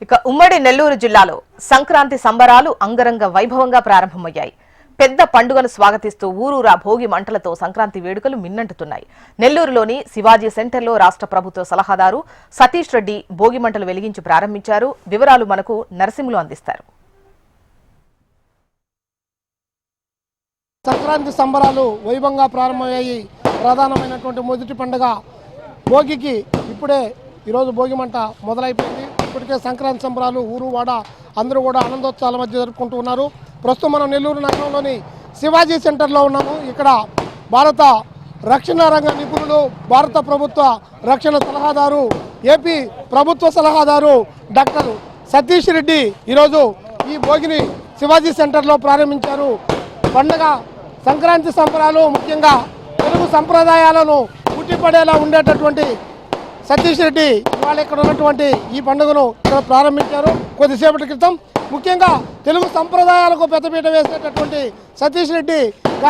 ఇక ఉమ్మడి నెల్లూరు జిల్లాలో సంక్రాంతి సంబరాలు అంగరంగ వైభవంగా ప్రారంభమయ్యాయి. పెద్ద పండుగను స్వాగతిస్తూ ఊరూరా భోగి మంటలతో సంక్రాంతి వేడుకలు మిన్నంటుతున్నాయి. నెల్లూరులోని శివాజీ సెంటర్లో రాష్ట్ర ప్రభుత్వ సలహాదారు సతీష్ రెడ్డి భోగి మంటలు వెలిగించి ప్రారంభించారు. వివరాలు మనకు నరసింహులు అందిస్తారు. సంక్రాంతి సంబరాలు వైభవంగా ప్రారంభమయ్యాయి. ప్రధానమైనటువంటి మొదటి పండుగ భోగికి ఇప్పుడే ఈరోజు భోగి మంట మొదలైపోయింది. ఇప్పటికే సంక్రాంతి సంబరాలు ఊరు వాడ అందరూ కూడా ఆనందోత్సవాల మధ్య జరుపుకుంటూ ఉన్నారు. ప్రస్తుతం మనం నెల్లూరు నగరంలోని శివాజీ సెంటర్లో ఉన్నాము. ఇక్కడ భారత రక్షణ రంగ నిపుణులు, భారత ప్రభుత్వ రక్షణ సలహాదారు, ఏపీ ప్రభుత్వ సలహాదారు డాక్టర్ సతీష్ రెడ్డి ఈరోజు ఈ భోగిని శివాజీ సెంటర్లో ప్రారంభించారు. పండుగ సంక్రాంతి సంబరాలు ముఖ్యంగా తెలుగు సంప్రదాయాలను ఉట్టిపడేలా ఉండేటటువంటి సతీష్ రెడ్డి ఇవాళ ఇక్కడ ఉన్నటువంటి ఈ పండుగను ఇక్కడ ప్రారంభించారు. కొద్దిసేపటి క్రితం ముఖ్యంగా తెలుగు సంప్రదాయాలకు పెద్దపీట వేసేటటువంటి సతీష్ రెడ్డి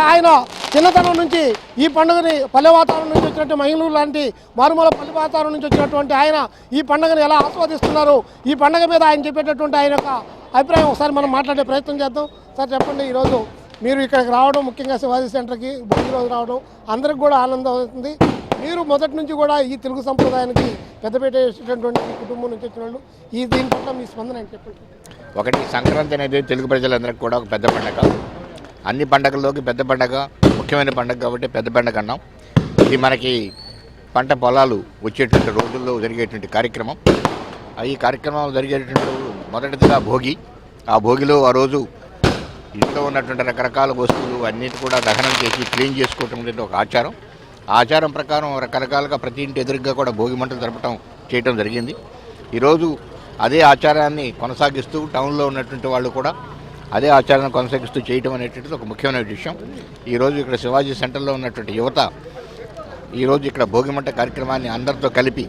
ఆయన చిన్నతనం నుంచి ఈ పండుగని పల్లె వాతావరణం నుంచి వచ్చినట్టు మహిళలు లాంటి మారుమూల పల్లె వాతావరణం నుంచి వచ్చినటువంటి ఆయన ఈ పండుగను ఎలా ఆస్వాదిస్తున్నారు, ఈ పండుగ మీద ఆయన చెప్పేటటువంటి ఆయన యొక్క అభిప్రాయం ఒకసారి మనం మాట్లాడే ప్రయత్నం చేద్దాం. సార్ చెప్పండి, ఈరోజు మీరు ఇక్కడికి రావడం, ముఖ్యంగా శివాజీ సెంటర్కి భోగి రోజు రావడం అందరికి కూడా ఆనందం అవుతుంది. మీరు మొదటి నుంచి కూడా ఈ తెలుగు సంప్రదాయానికి పెద్దపీట వేసేటటువంటి కుటుంబం నుంచి వచ్చిన వాళ్ళు దీని పట్ల మీ స్పందన అని చెప్పండి. ఒకటి, సంక్రాంతి అనేది తెలుగు ప్రజలందరికీ కూడా ఒక పెద్ద పండుగ. అన్ని పండుగల్లోకి పెద్ద పండుగ, ముఖ్యమైన పండుగ కాబట్టి పెద్ద పండుగ అన్నాం. ఇది మనకి పంట పొలాలు వచ్చేటువంటి రోజుల్లో జరిగేటువంటి కార్యక్రమం. ఈ కార్యక్రమం జరిగేటువంటి మొదటిదిగా భోగి. ఆ భోగిలో ఆ రోజు ఇంట్లో ఉన్నటువంటి రకరకాల వస్తువులు అన్నిటి కూడా దహనం చేసి క్లీన్ చేసుకోవటం అనేది ఒక ఆచారం. ఆ ఆచారం ప్రకారం రకరకాలుగా ప్రతి ఇంటి ఎదురుగా కూడా భోగి మంటలు చేయటం జరిగింది. ఈరోజు అదే ఆచారాన్ని కొనసాగిస్తూ టౌన్లో ఉన్నటువంటి వాళ్ళు కూడా అదే ఆచారాన్ని కొనసాగిస్తూ చేయటం అనేటువంటిది ఒక ముఖ్యమైన విషయం. ఈరోజు ఇక్కడ శివాజీ సెంటర్లో ఉన్నటువంటి యువత ఈరోజు ఇక్కడ భోగి మంట కార్యక్రమాన్ని అందరితో కలిపి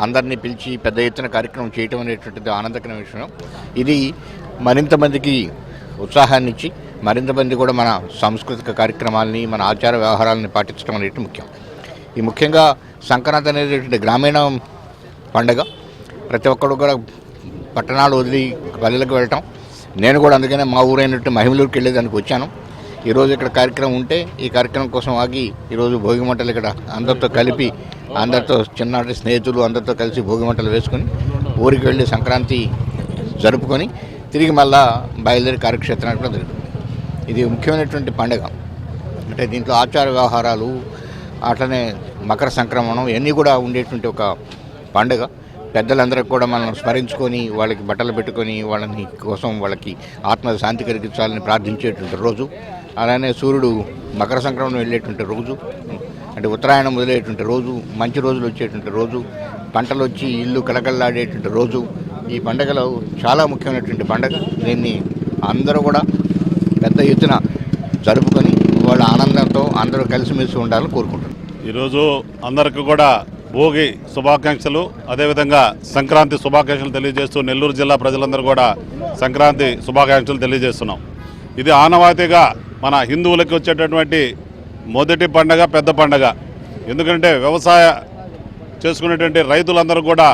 అందరినీ పిలిచి పెద్ద ఎత్తున కార్యక్రమం చేయటం అనేటువంటిది ఆనందకరమైన విషయం. ఇది మరింత మందికి ఉత్సాహాన్ని ఇచ్చి మరింత మంది కూడా మన సాంస్కృతిక కార్యక్రమాలని, మన ఆచార వ్యవహారాలని పాటించడం అనేది ముఖ్యం. ఈ ముఖ్యంగా సంక్రాంతి అనేటువంటి గ్రామీణ పండుగ. ప్రతి ఒక్కరు కూడా పట్టణాలు వదిలి పల్లెలకు వెళ్ళటం. నేను కూడా అందుకనే మా ఊరైనట్టు మహిమలూరుకి వెళ్ళేదానికి వచ్చాను. ఈరోజు ఇక్కడ కార్యక్రమం ఉంటే ఈ కార్యక్రమం కోసం ఆగి ఈరోజు భోగి మంటలు ఇక్కడ అందరితో కలిపి, అందరితో చిన్ననాటి స్నేహితులు అందరితో కలిసి భోగి మంటలు వేసుకొని ఊరికి వెళ్ళి సంక్రాంతి జరుపుకొని తిరిగి మళ్ళా బయలుదేరి కార్యక్షేత్రానికి కూడా జరుగుతుంది. ఇది ముఖ్యమైనటువంటి పండుగ. అంటే దీంట్లో ఆచార వ్యవహారాలు, అట్లనే మకర సంక్రమణం ఇవన్నీ కూడా ఉండేటువంటి ఒక పండుగ. పెద్దలందరికీ కూడా మనం స్మరించుకొని వాళ్ళకి బట్టలు పెట్టుకొని వాళ్ళకి ఆత్మశాంతి కలిగించాలని ప్రార్థించేటువంటి రోజు. అలానే సూర్యుడు మకర సంక్రమణం వెళ్ళేటువంటి రోజు, అంటే ఉత్తరాయణం మొదలయ్యేటువంటి రోజు, మంచి రోజులు వచ్చేటువంటి రోజు, పంటలు వచ్చి ఇల్లు కలకల్లాడేటువంటి రోజు. ఈ పండుగలో చాలా ముఖ్యమైనటువంటి పండుగ. దీన్ని అందరూ కూడా పెద్ద ఎత్తున జరుపుకొని వాళ్ళ ఆనందంతో అందరూ కలిసిమెలిసి ఉండాలని కోరుకుంటున్నాను. ఈరోజు అందరికీ కూడా భోగి శుభాకాంక్షలు, అదేవిధంగా సంక్రాంతి శుభాకాంక్షలు తెలియజేస్తూ నెల్లూరు జిల్లా ప్రజలందరూ కూడా సంక్రాంతి శుభాకాంక్షలు తెలియజేస్తున్నాం. ఇది ఆనవాయితీగా మన హిందువులకి వచ్చేటటువంటి మొదటి పండగ, పెద్ద పండగ. ఎందుకంటే వ్యవసాయ చేసుకునేటువంటి రైతులందరూ కూడా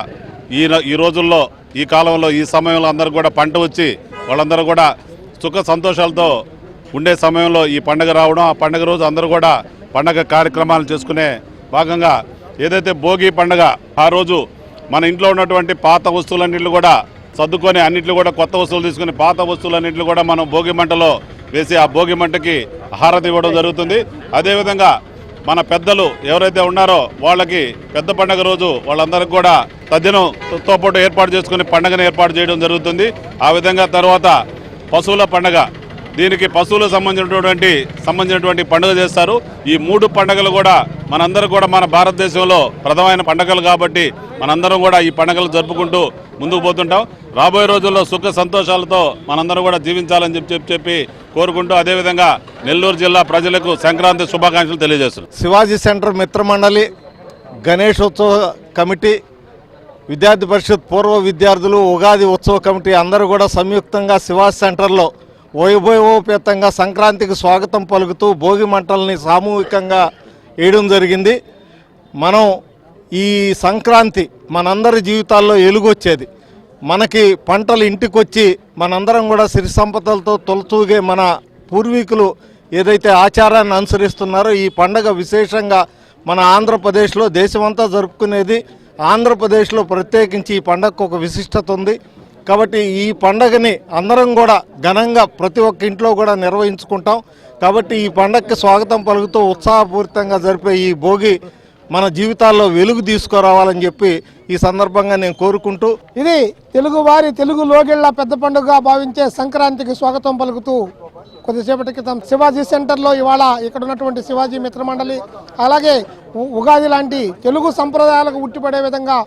ఈ రోజుల్లో, ఈ కాలంలో, ఈ సమయంలో అందరూ కూడా పంట వచ్చి వాళ్ళందరూ కూడా సుఖ సంతోషాలతో ఉండే సమయంలో ఈ పండుగ రావడం, ఆ పండుగ రోజు అందరూ కూడా పండగ కార్యక్రమాలు చేసుకునే భాగంగా ఏదైతే భోగి పండుగ, ఆ రోజు మన ఇంట్లో ఉన్నటువంటి పాత వస్తువులన్నింటినీ కూడా సర్దుకొని అన్నింటిలో కూడా కొత్త వస్తువులు తీసుకుని పాత వస్తువులన్నింటినీ కూడా మనం భోగి మంటలో వేసి ఆ భోగి మంటకి హారతి ఇవ్వడం జరుగుతుంది. అదేవిధంగా మన పెద్దలు ఎవరైతే ఉన్నారో వాళ్ళకి పెద్ద పండుగ రోజు వాళ్ళందరికీ కూడా తద్దినంతో పాటు ఏర్పాటు చేసుకుని పండుగను ఏర్పాటు చేయడం జరుగుతుంది. ఆ విధంగా తర్వాత పశువుల పండుగ, దీనికి పశువులకు సంబంధించినటువంటి పండుగ చేస్తారు. ఈ మూడు పండుగలు కూడా మనందరూ కూడా మన భారతదేశంలో ప్రధానమైన పండుగలు కాబట్టి మనందరం కూడా ఈ పండుగలు జరుపుకుంటూ ముందుకు పోతుంటాం. రాబోయే రోజుల్లో సుఖ సంతోషాలతో మనందరం కూడా జీవించాలని చెప్పి కోరుకుంటూ, అదేవిధంగా నెల్లూరు జిల్లా ప్రజలకు సంక్రాంతి శుభాకాంక్షలు తెలియజేస్తున్నాం. శివాజీ సెంటర్ మిత్రమండలి, గణేశోత్సవ కమిటీ, విద్యార్థి పరిషత్ పూర్వ విద్యార్థులు, ఉగాది ఉత్సవ కమిటీ అందరూ కూడా సంయుక్తంగా శివాజీ సెంటర్లో వైభవోపేతంగా సంక్రాంతికి స్వాగతం పలుకుతూ భోగి మంటల్ని సామూహికంగా వేయడం జరిగింది. మనం ఈ సంక్రాంతి మనందరి జీవితాల్లో వెలుగొచ్చేది. మనకి పంటలు ఇంటికొచ్చి మనందరం కూడా సిరి సంపదలతో తొలతూగే మన పూర్వీకులు ఏదైతే ఆచారాన్ని అనుసరిస్తున్నారో ఈ పండగ విశేషంగా మన ఆంధ్రప్రదేశ్లో దేశమంతా జరుపుకునేది. ఆంధ్రప్రదేశ్లో ప్రత్యేకించి ఈ పండగకు ఒక విశిష్టత ఉంది. కాబట్టి ఈ పండగని అందరం కూడా ఘనంగా ప్రతి ఒక్క ఇంట్లో కూడా నిర్వహించుకుంటాం. కాబట్టి ఈ పండగకి స్వాగతం పలుకుతూ ఉత్సాహపూరితంగా జరిపే ఈ భోగి మన జీవితాల్లో వెలుగు తీసుకురావాలని చెప్పి ఈ సందర్భంగా నేను కోరుకుంటూ, ఇది తెలుగు లోగిళ్ల పెద్ద పండుగగా భావించే సంక్రాంతికి స్వాగతం పలుకుతూ కొద్దిసేపటి క్రితం శివాజీ సెంటర్లో ఇవాళ ఇక్కడ ఉన్నటువంటి శివాజీ మిత్రమండలి అలాగే ఉగాది లాంటి తెలుగు సంప్రదాయాలకు ఉట్టిపడే విధంగా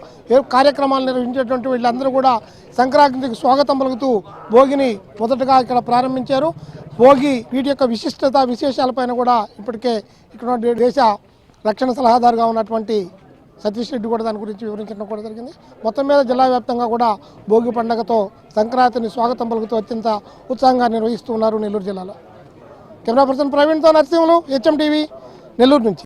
కార్యక్రమాలు నిర్వహించేటువంటి వీళ్ళందరూ కూడా సంక్రాంతికి స్వాగతం పలుకుతూ భోగిని మొదటగా ఇక్కడ ప్రారంభించారు. భోగి వీటి యొక్క విశేషాలపైన కూడా ఇప్పటికే ఇక్కడ దేశ రక్షణ సలహాదారుగా ఉన్నటువంటి సతీష్ రెడ్డి కూడా దాని గురించి వివరించడం కూడా జరిగింది. మొత్తం మీద జిల్లా వ్యాప్తంగా కూడా భోగి పండుగతో సంక్రాంతిని స్వాగతం పలుకుతూ అత్యంత ఉత్సాహంగా నిర్వహిస్తున్నారు నెల్లూరు జిల్లాలో. కెమెరా పర్సన్ ప్రవీణ్తో నరసింహులు, HM టీవీ, నెల్లూరు నుంచి.